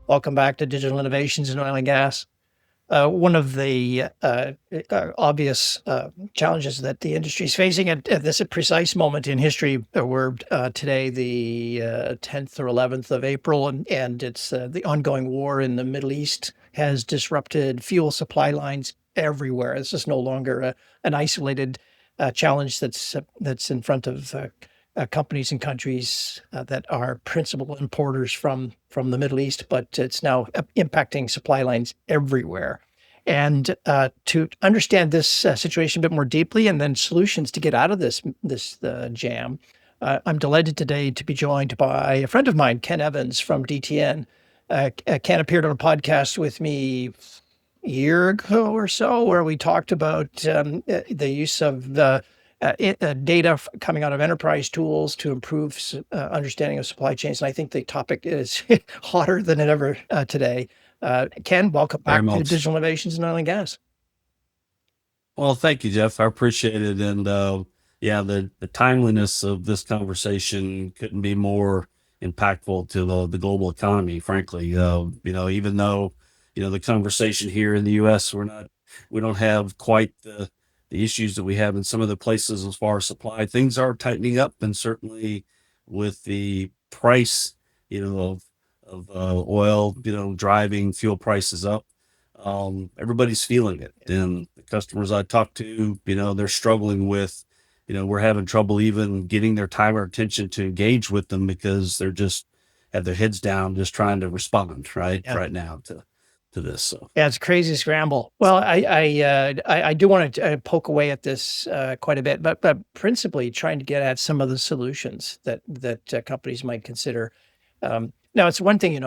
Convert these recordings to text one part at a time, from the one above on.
Welcome back to Digital Innovations in Oil and Gas. One of the obvious challenges that the industry is facing at this precise moment in history, we're today the 10th or 11th of April, and it's the ongoing war in the Middle East has disrupted fuel supply lines everywhere. This is no longer an isolated challenge that's in front of companies and countries that are principal importers from the Middle East, but it's now impacting supply lines everywhere. And to understand this situation a bit more deeply, and then solutions to get out of this jam, I'm delighted today to be joined by a friend of mine, Ken Evans from DTN. Ken appeared on a podcast with me a year ago or so, where we talked about the use of data coming out of enterprise tools to improve understanding of supply chains. And I think the topic is hotter than it ever today. Ken, welcome Very back to much. Digital Innovations in Oil and Gas. Well, thank you, Jeff. I appreciate it. And yeah, the timeliness of this conversation couldn't be more impactful to the global economy, frankly. Even though, the conversation here in the US, we don't have quite the issues that we have in some of the places as far as supply. Things are tightening up, and certainly with the price, of oil, driving fuel prices up. Everybody's feeling it. And the customers I talk to, they're struggling with, we're having trouble even getting their time or attention to engage with them because they're just have their heads down, just trying to respond Yeah. right now to this. So Yeah, it's a crazy scramble. Well, I do want to poke away at this quite a bit, but principally trying to get at some of the solutions that companies might consider. Now, it's one thing,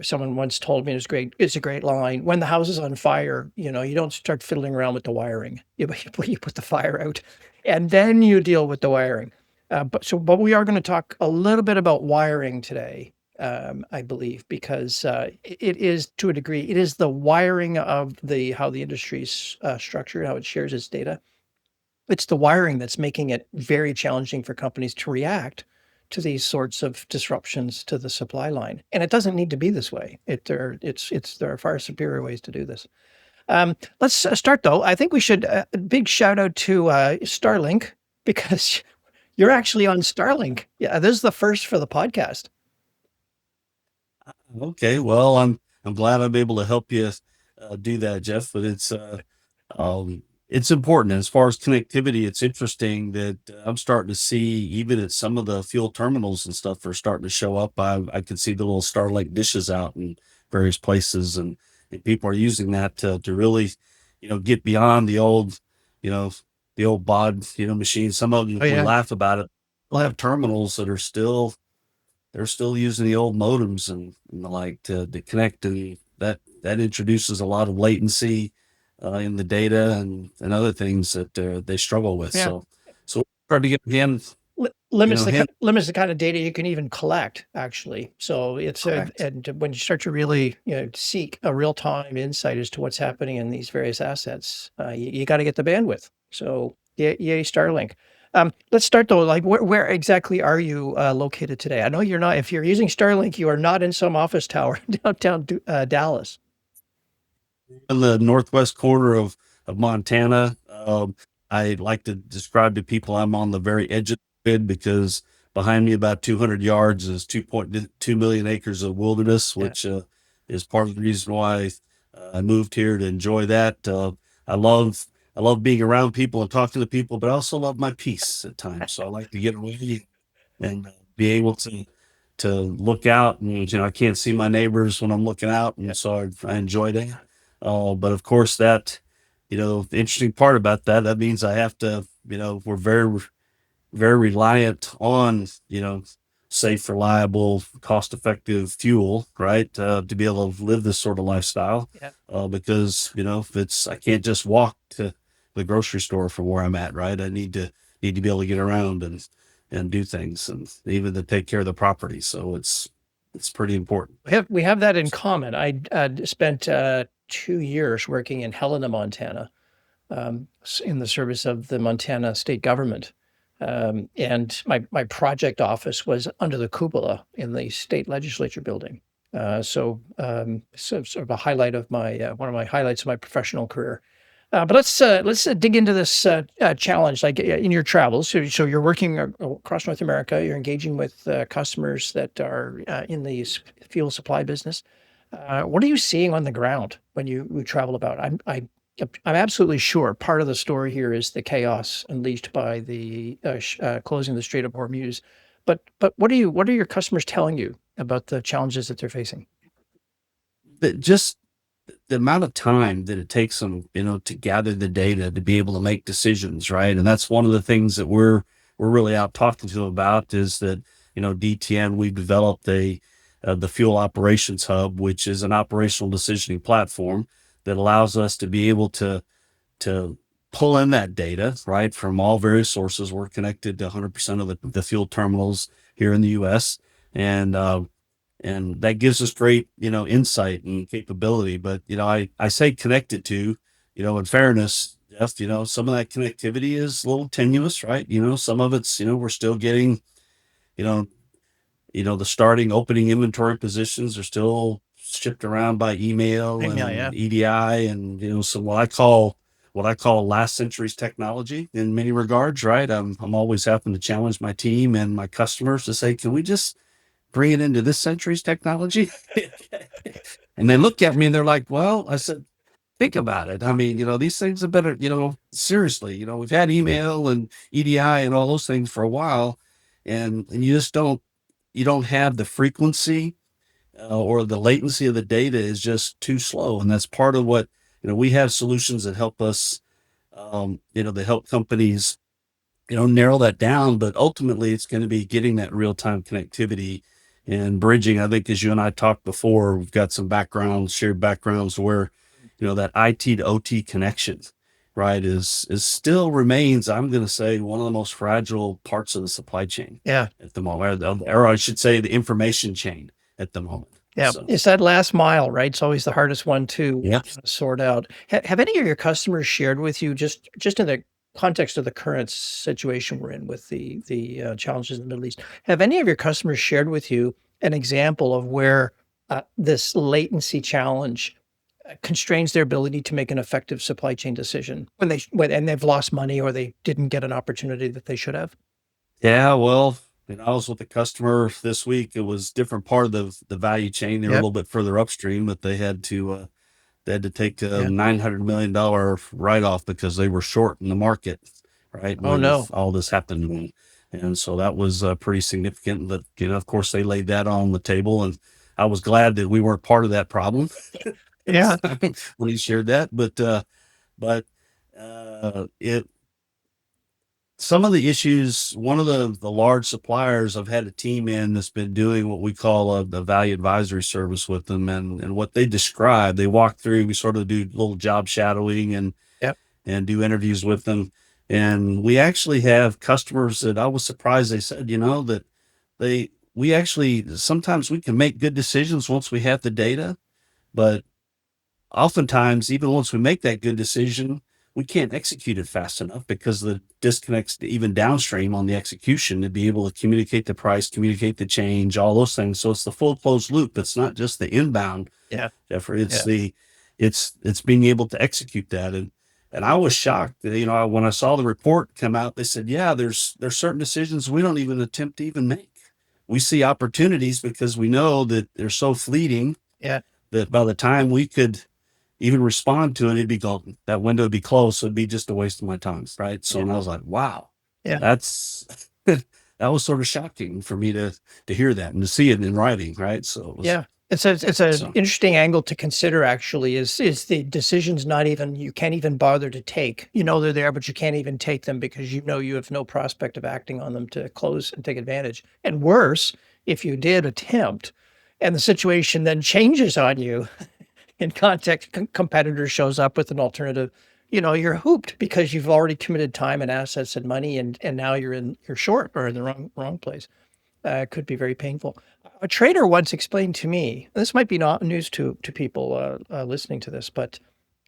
someone once told me, it's a great line. When the house is on fire, you don't start fiddling around with the wiring. You put the fire out, and then you deal with the wiring. But we are going to talk a little bit about wiring today, I believe, because it is, to a degree, it is the wiring of how the industry's structured, how it shares its data. It's the wiring that's making it very challenging for companies to react to these sorts of disruptions to the supply line. And it doesn't need to be this way. There are far superior ways to do this. Let's start though. I think we should big shout out to Starlink, because you're actually on Starlink. Yeah, this is the first for the podcast. okay, well, I'm glad I'm able to help you do that, Jeff. But it's important as far as connectivity. It's interesting that I'm starting to see even at some of the fuel terminals and stuff are starting to show up. I can see the little Starlink dishes out in various places, and people are using that to really, get beyond you know, the old bod, machines. Some of them Oh we yeah. laugh about it. We'll have terminals that are still they're still using the old modems and the like to connect, and that introduces a lot of latency in the data and other things that they struggle with. Yeah. So try to get again, Limits him limits the kind of data you can even collect, actually. So correct. and when you start to really seek a real time insight as to what's happening in these various assets, you got to get the bandwidth. So yay Starlink. Let's start though. Like, where exactly are you located today? I know you're not. If you're using Starlink, you are not in some office tower downtown Dallas. In the northwest corner of Montana. I like to describe to people I'm on the very edge of the grid because behind me, about 200 yards, is 2.2 million acres of wilderness, Yeah. which is part of the reason why I moved here to enjoy that. I love I love being around people and talking to people, but I also love my peace at times. So I like to get away and be able to look out, and I can't see my neighbors when I'm looking out, Yeah. and so I enjoy that. But of course, the interesting part about that means I have to, we're very reliant on, safe, reliable, cost-effective fuel, right? To be able to live this sort of lifestyle, Yeah. because if I can't just walk to the grocery store from where I'm at, right? I need to be able to get around and do things, and even to take care of the property. So it's pretty important. We have that in common. I spent 2 years working in Helena, Montana, in the service of the Montana state government. And my project office was under the cupola in the state legislature building. So sort of a highlight of my one of my highlights of my professional career. But let's dig into this challenge. Like in your travels, so you're working across North America. You're engaging with customers that are in the fuel supply business. What are you seeing on the ground when you travel about? I'm absolutely sure part of the story here is the chaos unleashed by the closing the Strait of Hormuz. But what are your customers telling you about the challenges that they're facing? But just the amount of time that it takes them, to gather the data to be able to make decisions, right? And that's one of the things that we're really out talking to them about is that, DTN, we've developed the fuel operations hub, which is an operational decisioning platform that allows us to be able to pull in that data, right, from all various sources. We're connected to 100% of the fuel terminals here in the U.S. And that gives us great, insight and capability. But I say connected to, in fairness, Jeff, some of that connectivity is a little tenuous, right? Some of it's, we're still getting, you know the starting opening inventory positions are still shipped around by email Yeah, and yeah, EDI, and some what I call last century's technology in many regards, right? I'm always having to challenge my team and my customers to say, can we just bring it into this century's technology? And they look at me and they're like, well, I said, think about it. I mean, these things have been, seriously, we've had email and EDI and all those things for a while, and you don't have the frequency, or the latency of the data is just too slow. And that's part of what, we have solutions that help us, that help companies, narrow that down. But ultimately, it's going to be getting that real time connectivity and bridging. I think, as you and I talked before, we've got some backgrounds, shared backgrounds where, that IT to OT connection, right, is still remains, I'm going to say, one of the most fragile parts of the supply chain yeah. at the moment, or I should say the information chain at the moment. Yeah, So, it's that last mile, right? It's always the hardest one to yeah. sort out. Have any of your customers shared with you just in the context of the current situation we're in with the challenges in the Middle East? Have any of your customers shared with you an example of where this latency challenge constrains their ability to make an effective supply chain decision and they've lost money or they didn't get an opportunity that they should have? Yeah, well, I was with a customer this week. It was different part of the value chain. They were a Yep. little bit further upstream, but they had to take a Yeah. $900 million write off because they were short in the market, right? Oh When no. all this happened. And so that was pretty significant. But, of course, they laid that on the table. And I was glad that we weren't part of that problem Yeah. when he shared that. But it, some of the issues, one of the large suppliers, I've had a team in that's been doing what we call a value advisory service with them, and what they describe, they walk through, we sort of do a little job shadowing Yep. and do interviews with them. And we actually have customers that I was surprised they said, that we actually, sometimes we can make good decisions once we have the data, but oftentimes, even once we make that good decision, we can't execute it fast enough because the disconnects even downstream on the execution to be able to communicate the price, communicate the change, all those things. So it's the full closed loop. It's not just the inbound, Yeah. Jeffrey. It's Yeah. it's being able to execute that. And I was shocked that, when I saw the report come out, they said, yeah, there's certain decisions we don't even attempt to even make. We see opportunities because we know that they're so fleeting Yeah. that by the time we could even respond to it, it'd be gone. That window would be closed. So it'd be just a waste of my time. Right. So, Yeah. and I was like, wow, Yeah. that's, that was sort of shocking for me to hear that and to see it in writing. Right. So it was, Yeah. It's an so interesting angle to consider actually is the decisions not even you can't even bother to take. You know they're there, but you can't even take them because you know you have no prospect of acting on them to close and take advantage. And worse, if you did attempt and the situation then changes on you in context, competitor shows up with an alternative, you're hooped because you've already committed time and assets and money and now you're short or in the wrong place. It could be very painful. A trader once explained to me, this might be not news to people listening to this, but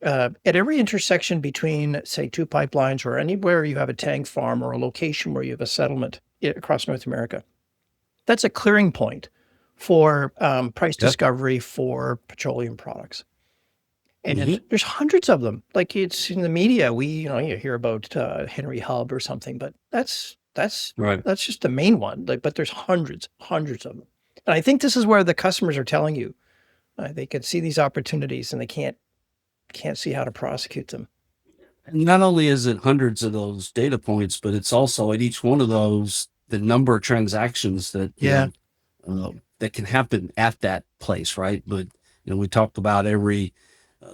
at every intersection between, say, two pipelines or anywhere you have a tank farm or a location where you have a settlement across North America, that's a clearing point for price Yep. discovery for petroleum products. And Hmm. there's hundreds of them. Like it's in the media, you hear about Henry Hub or something, but Right. that's just the main one. Like, but there's hundreds of them. And I think this is where the customers are telling you they can see these opportunities and they can't see how to prosecute them. And not only is it hundreds of those data points, but it's also at each one of those the number of transactions that Yeah, that can happen at that place, right? But we talked about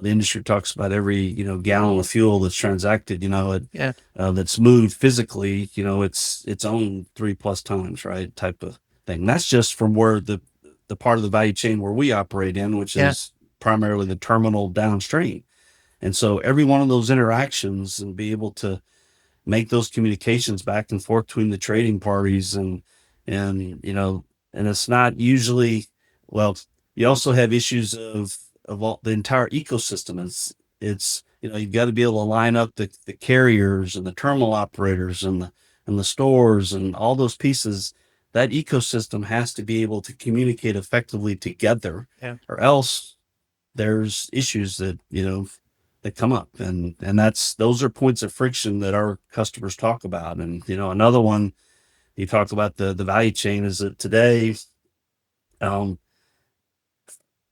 the industry talks about every gallon of fuel that's transacted, yeah, that's moved physically, it's its own 3+ times, right? Type of thing. That's just from where the part of the value chain where we operate in, which yeah. is primarily the terminal downstream. And so every one of those interactions and be able to make those communications back and forth between the trading parties and and it's not usually well, you also have issues of all the entire ecosystem. It's you've got to be able to line up the carriers and the terminal operators and the stores and all those pieces. That ecosystem has to be able to communicate effectively together, Yeah. or else there's issues that come up, and those are points of friction that our customers talk about. And another one you talked about, the value chain, is that today um,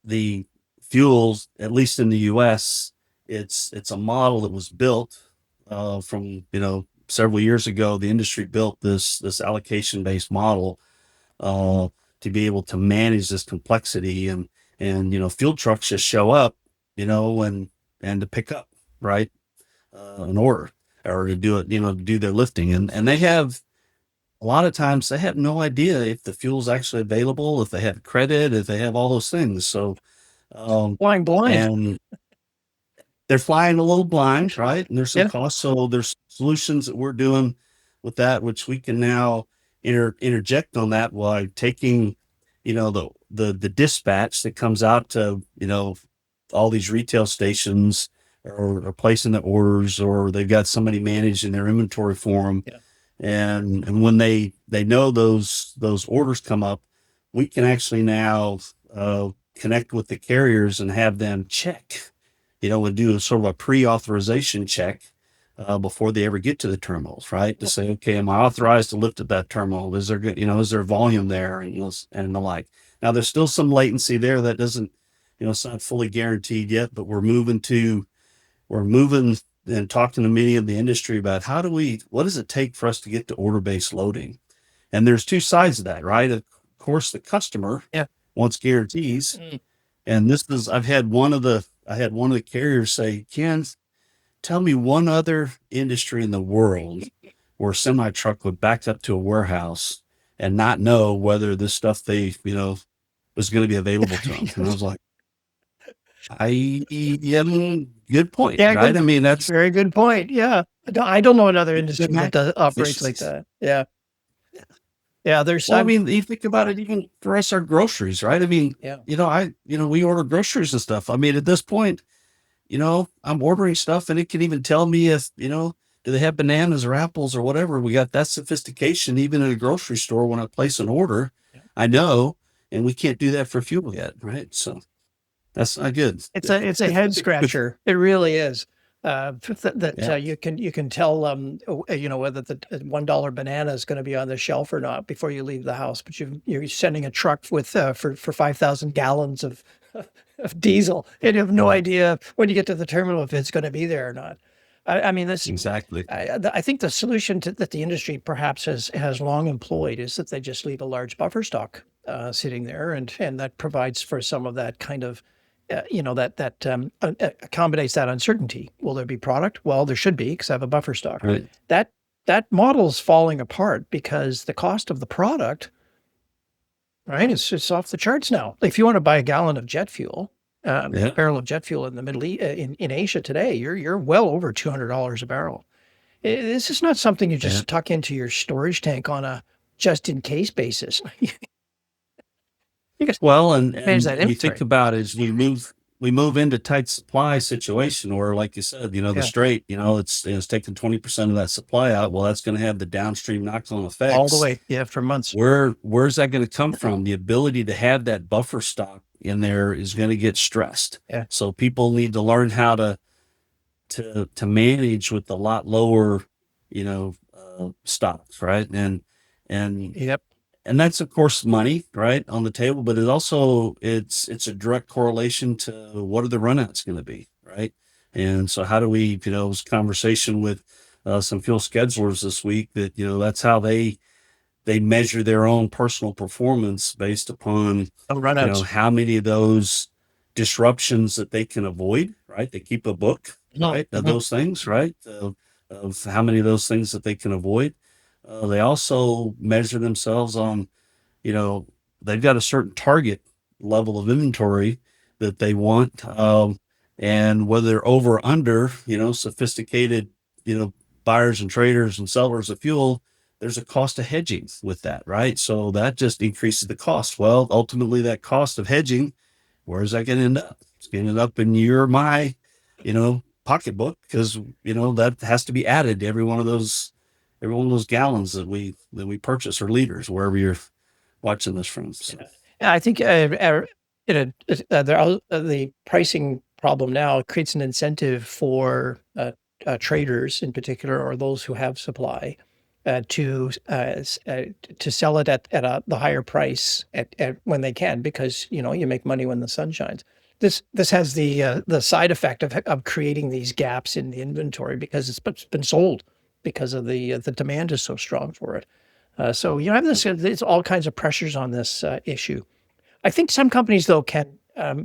the fuels, at least in the US, it's a model that was built from several years ago. The industry built this allocation based model uh, to be able to manage this complexity, and fuel trucks just show up, and to pick up, right, an order, or to do it, to do their lifting, and they have a lot of times they have no idea if the fuel's actually available, if they have credit, if they have all those things. So Flying blind. and they're flying a little blind, right? And there's some Yeah. costs. So there's solutions that we're doing with that, which we can now interject on that while taking, the dispatch that comes out to, all these retail stations, or placing the orders, or they've got somebody managing their inventory for them. Yeah. And when they know those orders come up, we can actually now connect with the carriers and have them check, and do a sort of a pre-authorization check before they ever get to the terminals, right? To say, okay, am I authorized to lift at that terminal? Is there good, is there volume there, and the like. Now, there's still some latency there that doesn't, it's not fully guaranteed yet, but we're moving and talking to many of the industry about what does it take for us to get to order-based loading? And there's two sides of that, right? Of course, the customer Yeah. wants guarantees. Mm. And I had one of the carriers say, Ken, tell me one other industry in the world where a semi truck would back up to a warehouse and not know whether this stuff was going to be available to them. And I was like, good point, Yeah, right? good. I mean, that's Very good point. Yeah. I don't know another the industry that max operates like efficiencies. that. Yeah. Yeah. There's, Well, I mean, you think about it, even for us, our groceries, right? I mean, yeah. we order groceries and stuff. I mean, at this point, I'm ordering stuff, and it can even tell me if, do they have bananas or apples or whatever. We got that sophistication even in a grocery store. When I place an order, Yeah. I know, and we can't do that for fuel yet, right? So that's not good. It's a head scratcher. It really is. That Yeah, you can tell whether the $1 banana is going to be on the shelf or not before you leave the house. But you're sending a truck with for 5,000 gallons of of diesel, and you have no right. idea when you get to the terminal if it's going to be there or not. I mean, this. Exactly. I think the solution that the industry perhaps has long employed is that they just leave a large buffer stock sitting there, and that provides for some of that kind of that accommodates that uncertainty. Will there be product? Well, there should be because I have a buffer stock. Right. That that model's falling apart because the cost of the product, right, it's off the charts now. If you want to buy a gallon of jet fuel, Yeah. barrel of jet fuel in the Middle East, in Asia today, you're well over $200 a barrel. This is not something you Yeah. just tuck into your storage tank on a just in case basis. You got to Well, and manage and that you think inventory. about it, as we move. we move into tight supply situation where, like you said, the Yeah, straight, it's taking 20% of that supply out. Well, that's going to have the downstream knock-on all the effects. way. Yeah, for months. Where's that going to come from? The ability to have that buffer stock in there is going to get stressed. Yeah. So people need to learn how to manage with a lot lower, stocks, right? And Yep. and that's of course money, right, on the table, but it's a direct correlation to what are the runouts going to be, right? And so how do we, it was a conversation with some fuel schedulers this week that that's how they measure their own personal performance based upon No runouts. how many of those disruptions that they can avoid, right? They keep a book, right, of Mhm. those things, right, of how many of those things that they can avoid. They also measure themselves on, you know they've got a certain target level of inventory that they want, and whether they're over or under, sophisticated, buyers and traders and sellers of fuel, there's a cost of hedging with that, right? So that just increases the cost. Well, ultimately that cost of hedging, where is that going to end up? It's going to end up in your my pocketbook, because that has to be added to every one of those gallons that we purchase, or liters, wherever you're watching this from. So Yeah, I think the pricing problem now creates an incentive for traders in particular, or those who have supply, to sell it at the higher price at when they can, because you make money when the sun shines. This has the side effect of creating these gaps in the inventory because it's been sold because of the demand is so strong for it. So you have this. There's all kinds of pressures on this issue. I think some companies, though, can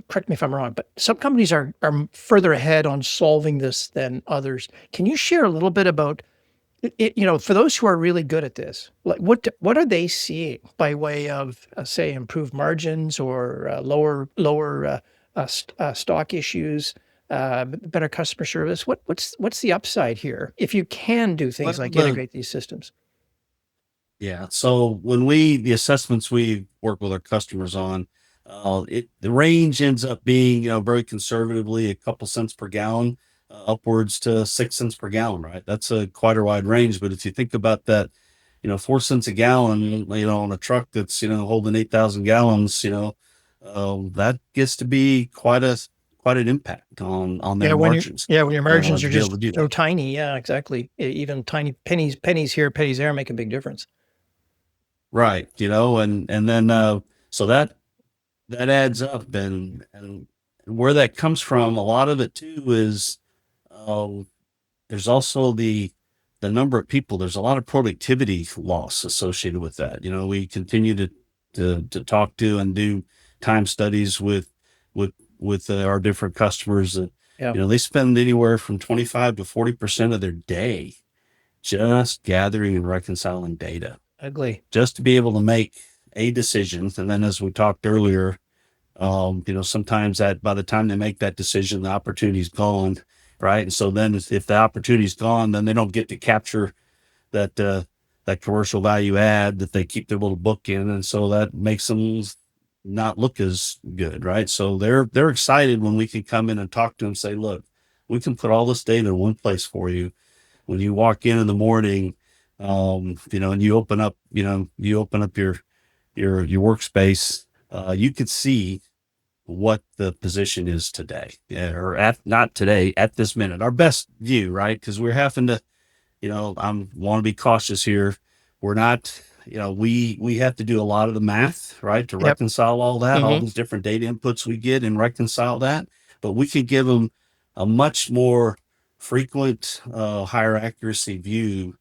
correct me if I'm wrong, but some companies are further ahead on solving this than others. Can you share a little bit about it? For those who are really good at this, like what are they seeing by way of say improved margins or lower stock issues, better customer service? What's the upside here if you can do well, things like integrate these systems? yeah. So when the assessments we work with our customers on, the range ends up being, very conservatively a couple cents per gallon, upwards to 6 cents per gallon, right? That's a quite a wide range. But if you think about that, 4 cents a gallon, on a truck that's, holding 8,000 gallons, that gets to be quite an impact on their margins, When your margins to are be able just to do so that. tiny, yeah, exactly. Even tiny pennies here, pennies there make a big difference. Right. And then, so that adds up, and where that comes from, a lot of it too is, um, there's also the number of people. There's a lot of productivity loss associated with that. We continue to talk to and do time studies with our different customers that, Yeah, they spend anywhere from 25 to 40% of their day just gathering and reconciling data, ugly. just to be able to make a decision. And then, as we talked earlier, sometimes that by the time they make that decision, the opportunity's gone, right? And so then, if the opportunity's gone, then they don't get to capture that that commercial value add that they keep their little book in, and so that makes them not look as good, right? So they're excited when we can come in and talk to them and say, look, we can put all this data in one place for you. When you walk in the morning, and you open up your workspace, you could see what the position is today, yeah, or at not today, at this minute, our best view, right? Because we're having to, I want to be cautious here. We're not, we have to do a lot of the math, right, to Yep. reconcile all Hmm. these different data inputs we get and reconcile that. But we could give them a much more frequent, higher accuracy view,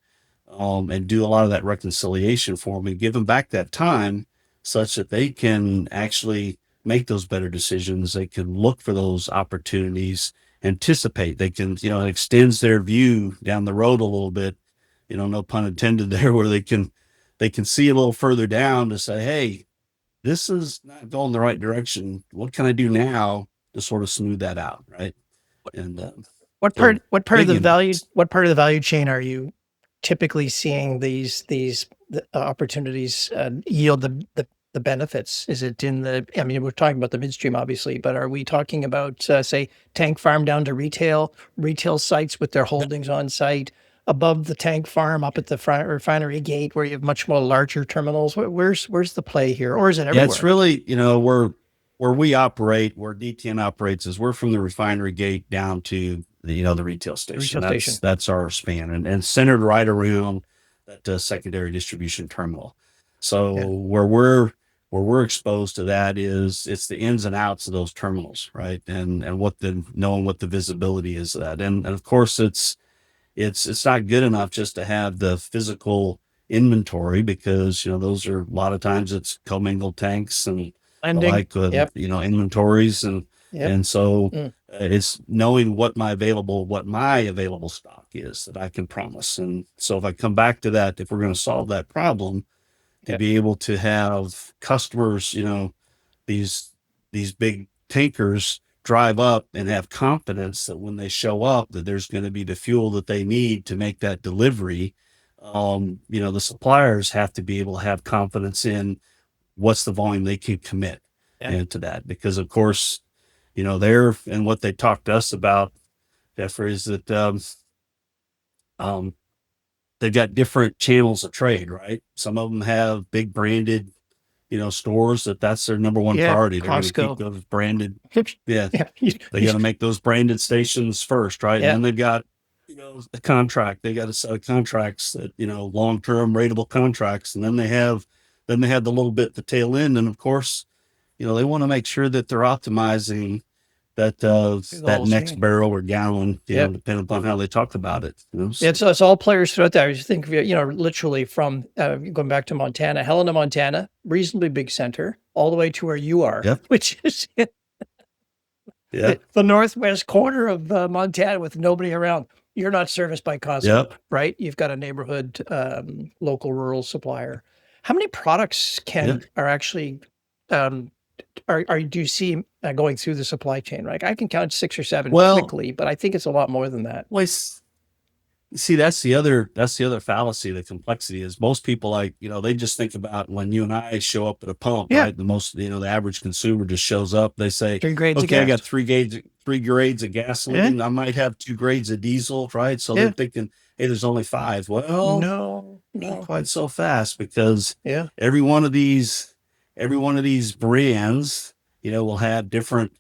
and do a lot of that reconciliation for them and give them back that time such that they can actually make those better decisions. They can look for those opportunities, anticipate. They can, it extends their view down the road a little bit, no pun intended there, where they can see a little further down to say, hey, this is not going the right direction. What can I do now to sort of smooth that out, right? And so What part of big the value impacts. what part of the value chain are you typically seeing these opportunities yield the the benefits? Is it in the, I mean, we're talking about the midstream, obviously, but are we talking about, say, tank farm down to retail sites with their holdings on site, above the tank farm, up at the refinery gate where you have much more larger terminals? Where's the play here? Or is it Yeah, it's everywhere? really, where we operate, where DTN operates is we're from the refinery gate down to the retail The station. retail That's station. that's our span, and centered right around that secondary distribution terminal. So Yeah. where we're exposed to that is it's the ins and outs of those terminals, right? And knowing what the visibility is of that. And of course it's not good enough just to have the physical inventory, because those are a lot of times it's commingled tanks and the Lending. like with Yep. inventories, and Yep. and so Mm, it's knowing what my available stock is that I can promise. And so if I come back to that, if we're going to solve that problem, to yep. be able to have customers, these big tankers drive up and have confidence that when they show up that there's going to be the fuel that they need to make that delivery. The suppliers have to be able to have confidence in what's the volume they can commit Yeah. into that, because of course, they're, and what they talked to us about, Jeffrey, is that um, they've got different channels of trade, right? Some of them have big branded stores that's their number one Yeah. priority. They're going to keep Costco. those branded. Yeah. Yeah. They got to make those branded stations first, right? And Yeah. then they've got, a contract. They got a set of contracts that, long-term ratable contracts. And then they have the little bit at the tail end. And of course, they want to make sure that they're optimizing The that whole next scene. barrel or gallon, Yep. depending upon how they talk about it. So, It's all players throughout there. I just think of it, literally from going back to Montana, Helena, Montana, reasonably big center, all the way to where you are, yep. which is Yeah. the northwest corner of Montana with nobody around. You're not serviced by Costco, Yep. right? You've got a neighborhood, local rural supplier. How many products Yep. are actually um, do you see going through the supply chain? Right, I can count 6 or 7 Well, quickly, but I think it's a lot more than that. well, see, that's the other fallacy. The complexity is most people, like, they just think about when you and I show up at a pump, Yeah, right? The average consumer just shows up. They say, 3 grades of okay, I got gas. three grades of Yeah, gasoline. I might have 2 grades of diesel, right? So they're yeah. thinking, hey, there's only five. Well, No, not no. quite so fast, because Yeah, every one of these every one of these brands, will have different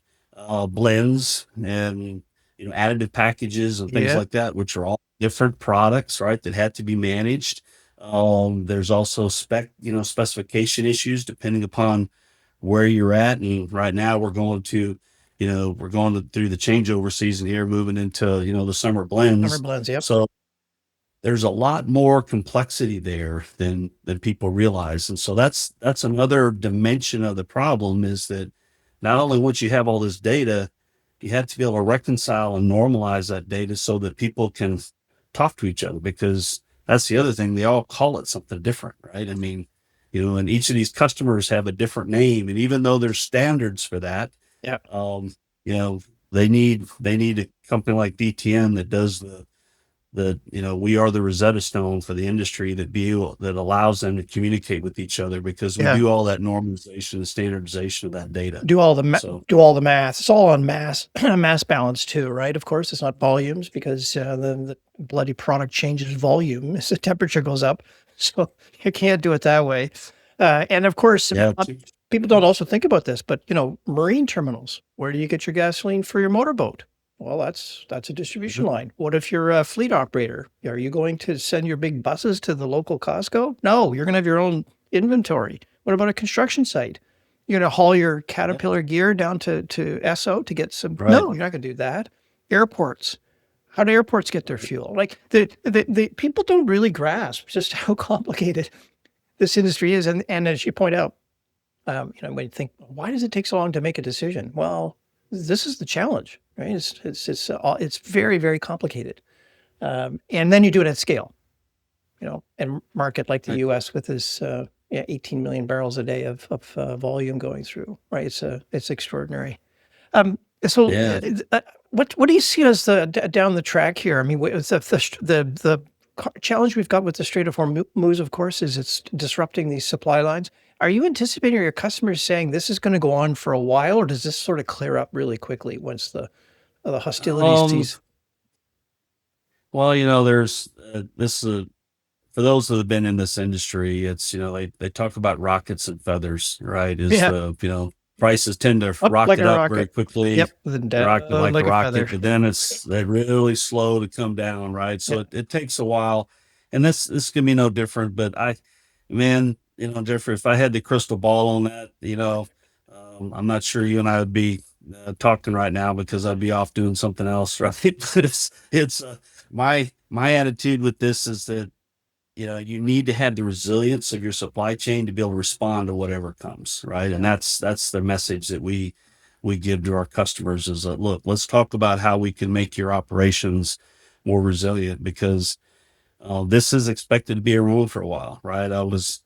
blends and additive packages and things yeah. like that, which are all different products, right? That had to be managed. There's also specification issues depending upon where you're at. And right now through the changeover season here, moving into the summer Summer blends. blends. Yep. So there's a lot more complexity there than people realize. And so that's another dimension of the problem, is that not only once you have all this data, you have to be able to reconcile and normalize that data so that people can talk to each other, because that's the other thing. They all call it something different, right? I mean, and each of these customers have a different name. And even though there's standards for that, Yeah. um, you know, they need a company like DTN that does we are the Rosetta Stone for the industry, that allows them to communicate with each other, because we Yeah. do all that normalization and standardization of that data. Do all the So do all the math. It's all on mass mass balance too, right? Of course, it's not volumes, because the bloody product changes volume as the temperature goes up. So you can't do it that way. And of course, yeah, people don't also think about this, but marine terminals. Where do you get your gasoline for your motorboat? Well, that's a distribution mhm, line. What if you're a fleet operator? Are you going to send your big buses to the local Costco? No, you're going to have your own inventory. What about a construction site? You're going to haul your yeah, Caterpillar gear down to SO to get some. right, No, you're not going to do that. Airports. How do airports get their fuel? Like the people don't really grasp just how complicated this industry is. And as you point out, when you think, why does it take so long to make a decision? Well, this is the challenge, right? It's very, very complicated. And then you do it at scale, and market like the right, U.S. with this 18 million barrels a day of volume going through, right? It's extraordinary. Um, so, yeah. what do you see as down the track here? I mean, the challenge we've got with the Strait of Hormuz, of course, is it's disrupting these supply lines. Are you anticipating your customers saying this is going to go on for a while, or does this sort of clear up really quickly once the hostilities Um, cease? well, there's this for those that have been in this industry, it's they talk about rockets and feathers, right? Is Yeah, prices tend to up like rocket a up very rocket. quickly, Yep, then rocket down like a like a feather. rocket, but then they're really slow to come down, right? Yeah, So it takes a while, and this can be no different. But man, Jeffrey, if I had the crystal ball on that, I'm not sure you and I would be talking right now because I'd be off doing something else, right? But it's my attitude with this is that you need to have the resilience of your supply chain to be able to respond to whatever comes, right? And yeah, that's the message that we give to our customers is that, look, let's talk about how we can make your operations more resilient because this is expected to be around for a while, right? I was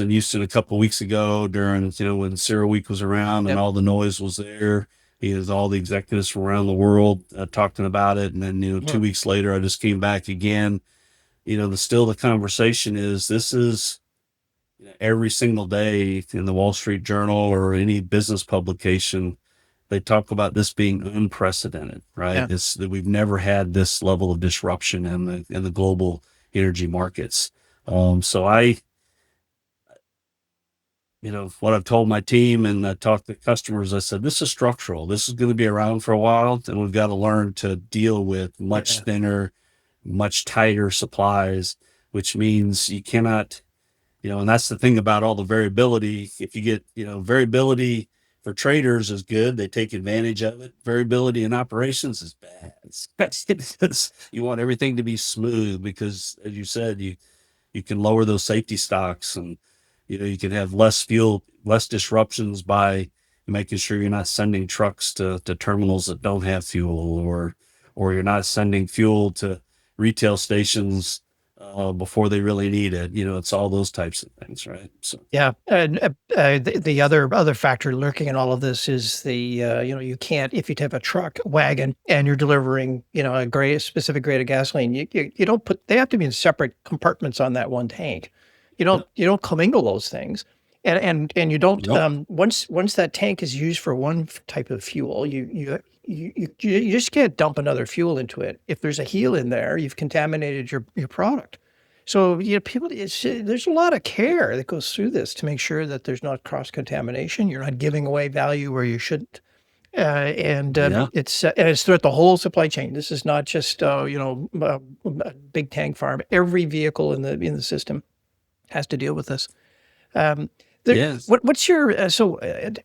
in Houston a couple of weeks ago during when Zero Week was around and yep, all the noise was there. He has all the executives from around the world talking about it, and then 2 weeks later, I just came back again. The conversation is this is every single day in the Wall Street Journal or any business publication, they talk about this being unprecedented, right? yeah, It's that we've never had this level of disruption in the global energy markets. So what I've told my team and I talked to customers, I said, this is structural. This is going to be around for a while, and we've got to learn to deal with much yeah, thinner, much tighter supplies, which means you cannot, and that's the thing about all the variability. If you get, variability for traders is good, they take advantage of it. Variability in operations is bad. You want everything to be smooth because, as you said, you can lower those safety stocks and you can have less fuel, less disruptions by making sure you're not sending trucks to terminals that don't have fuel or you're not sending fuel to retail stations before they really need it. It's all those types of things, right? So yeah. And the other factor lurking in all of this is you can't if you have a truck wagon and you're delivering a specific grade of gasoline, you don't put they have to be in separate compartments on that one tank. yep, You don't commingle those things, and you don't nope, once that tank is used for one type of fuel, you just can't dump another fuel into it. If there's a heel in there, you've contaminated your product. So, people, there's a lot of care that goes through this to make sure that there's not cross contamination. You're not giving away value where you shouldn't. And yeah, it's throughout the whole supply chain. This is not just a big tank farm. Every vehicle in the system has to deal with this. Um, yes, what's your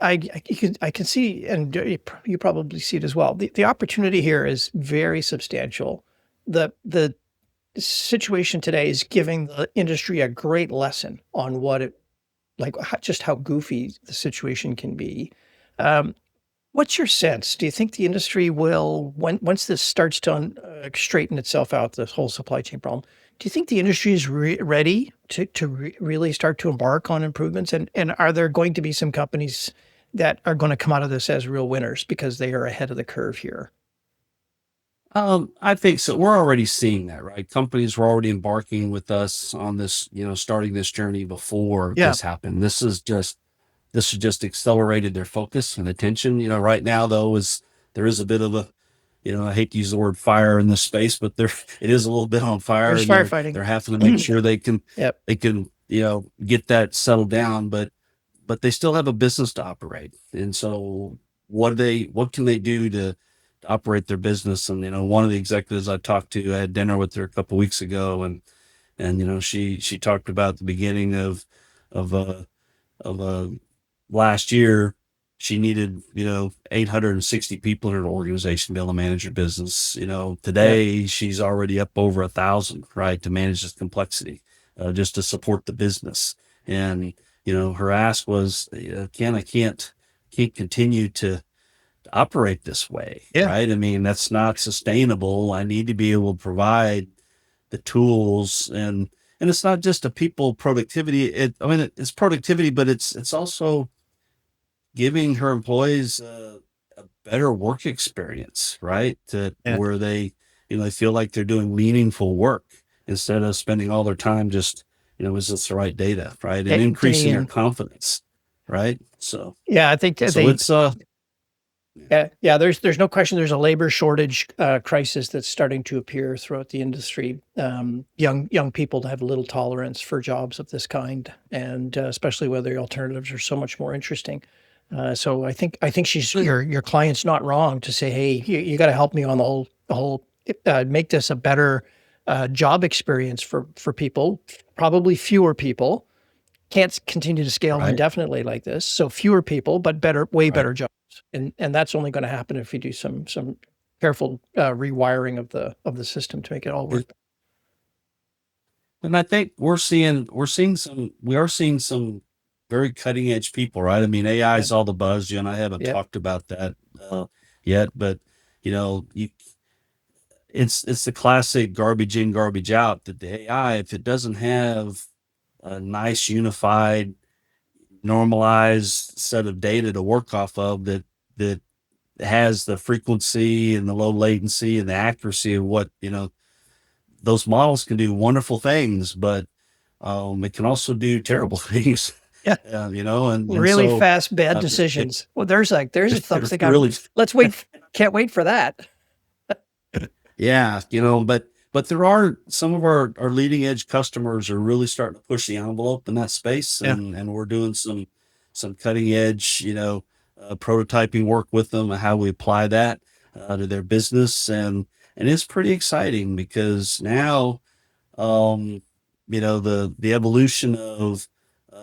I can see, and you probably see it as well. The opportunity here is very substantial. The situation today is giving the industry a great lesson on what it just how goofy the situation can be. Um, what's your sense? Do you think the industry will, once this starts to straighten itself out, this whole supply chain problem? Do you think the industry is ready to really start to embark on improvements? And are there going to be some companies that are going to come out of this as real winners because they are ahead of the curve here? I think so. We're already seeing that, right? Companies were already embarking with us on this, starting this journey before Yeah, this happened. This has just accelerated their focus and attention. Right now though there is a bit of a, I hate to use the word fire in this space, but there it is a little bit on fire, there's and they're firefighting. they're having to make sure Yep. they can get that settled down, but they still have a business to operate. And so what can they do to operate their business? And one of the executives I talked to, I had dinner with her a couple of weeks ago, and she talked about the beginning of uh of last year. She needed 860 people in her organization to be able to manage her business. Yep. Today she's already up over 1,000, right, to manage this complexity, just to support the business. And her ask was, Ken, I can't continue to operate this way, Yeah. right? I mean, that's not sustainable. I need to be able to provide the tools, and it's not just a people productivity. It's productivity, but it's also giving her employees a better work experience, right? To Yeah. where they feel like they're doing meaningful work instead of spending all their time just is this the right data, right? And Day increasing their in. confidence, right? So, Yeah, I think so they it's, yeah, there's no question there's a labor shortage crisis that's starting to appear throughout the industry. Young people have little tolerance for jobs of this kind, and especially where the alternatives are so much more interesting. So I think she's your client's not wrong to say, hey, you got to help me on the whole make this a better job experience for people, probably fewer people. Can't continue to scale right, indefinitely like this. So fewer people, but better, way right. better jobs. And that's only going to happen if we do some careful rewiring of the system to make it all work. And I think we are seeing some very cutting edge people, right? I mean, AI Yeah, is all the buzz. You and I haven't yeah, talked about that yet, but you it's the classic garbage in, garbage out. That the AI, if it doesn't have a nice, unified, normalized set of data to work off of, that has the frequency and the low latency and the accuracy of what those models can do wonderful things, but it can also do terrible things, yeah. and Really so fast bad it, decisions. Well, there's something really, let's wait. Can't wait for that. yeah, but there are some of our leading edge customers are really starting to push the envelope in that space, Yeah, and we're doing some cutting edge, prototyping work with them and how we apply that to their business, and it's pretty exciting because now um, the evolution of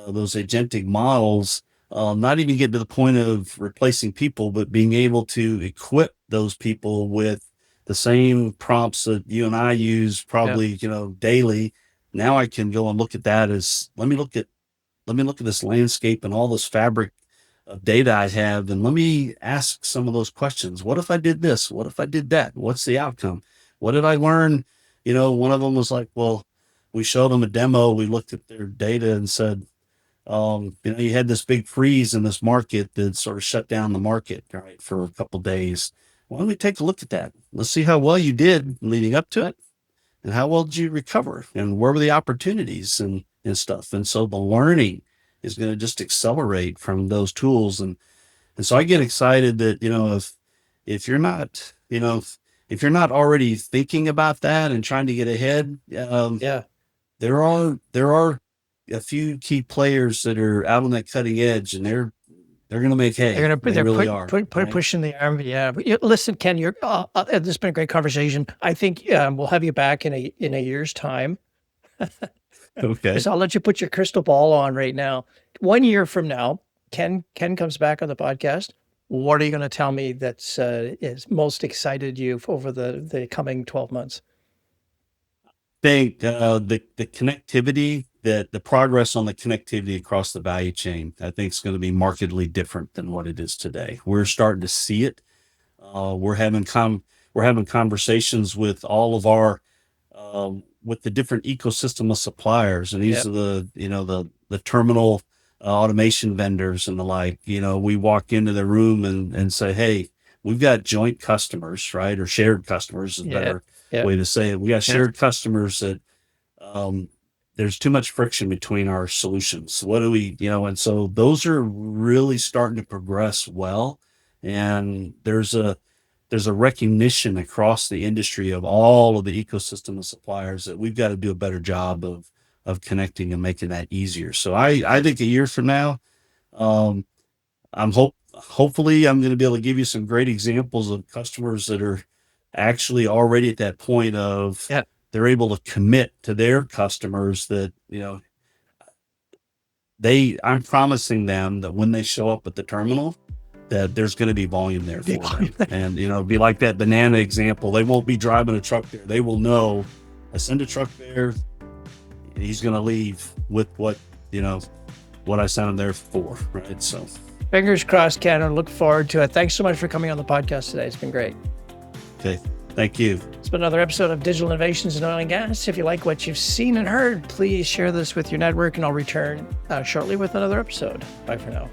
those agentic models, not even get to the point of replacing people, but being able to equip those people with the same prompts that you and I use yeah. probably, daily. Now I can go and look at that as let me look at this landscape and all this fabric of data I have, and let me ask some of those questions. What if I did this? What if I did that? What's the outcome? What did I learn? One of them was like, well, we showed them a demo. We looked at their data and said, you had this big freeze in this market that sort of shut down the market, right, for a couple of days. Why don't we take a look at that? Let's see how well you did leading up to it, and how well did you recover, and where were the opportunities and stuff. And so the learning is going to just accelerate from those tools. And so I get excited that, if you're not, if you're not already thinking about that and trying to get ahead, Yeah. there are a few key players that are out on that cutting edge, and they're going to make They're hay. gonna put They they're really are. put Right. pushing the arm. Yeah. But listen, Ken, this has been a great conversation. I think we'll have you back in a year's time. Okay. So I'll let you put your crystal ball on right now. 1 year from now, Ken comes back on the podcast. What are you going to tell me that's is most excited you over the coming 12 months? Think the connectivity, that the progress on the connectivity across the value chain, I think is going to be markedly different than what it is today. We're starting to see it. We're having conversations with all of our with the different ecosystem of suppliers, and these Yep. are the terminal automation vendors and the like. We walk into the room and say, hey, we've got joint customers, right, or shared customers is a Yeah. better Yeah. way to say it. We got shared customers that um, there's too much friction between our solutions. What do we, and so those are really starting to progress well. And there's a recognition across the industry of all of the ecosystem of suppliers that we've got to do a better job of connecting and making that easier. So I think a year from now, um, hopefully I'm going to be able to give you some great examples of customers that are actually already at that point of Yeah. they're able to commit to their customers that, I'm promising them that when they show up at the terminal, that there's going to be volume there for them. And, be like that banana example. They won't be driving a truck there. They will know, I send a truck there, he's going to leave with what I sent him there for. Right. So Fingers crossed, Ken. I look forward to it. Thanks so much for coming on the podcast today. It's been great. okay. Thank you. It's been another episode of Digital Innovations in Oil and Gas. If you like what you've seen and heard, please share this with your network, and I'll return shortly with another episode. Bye for now.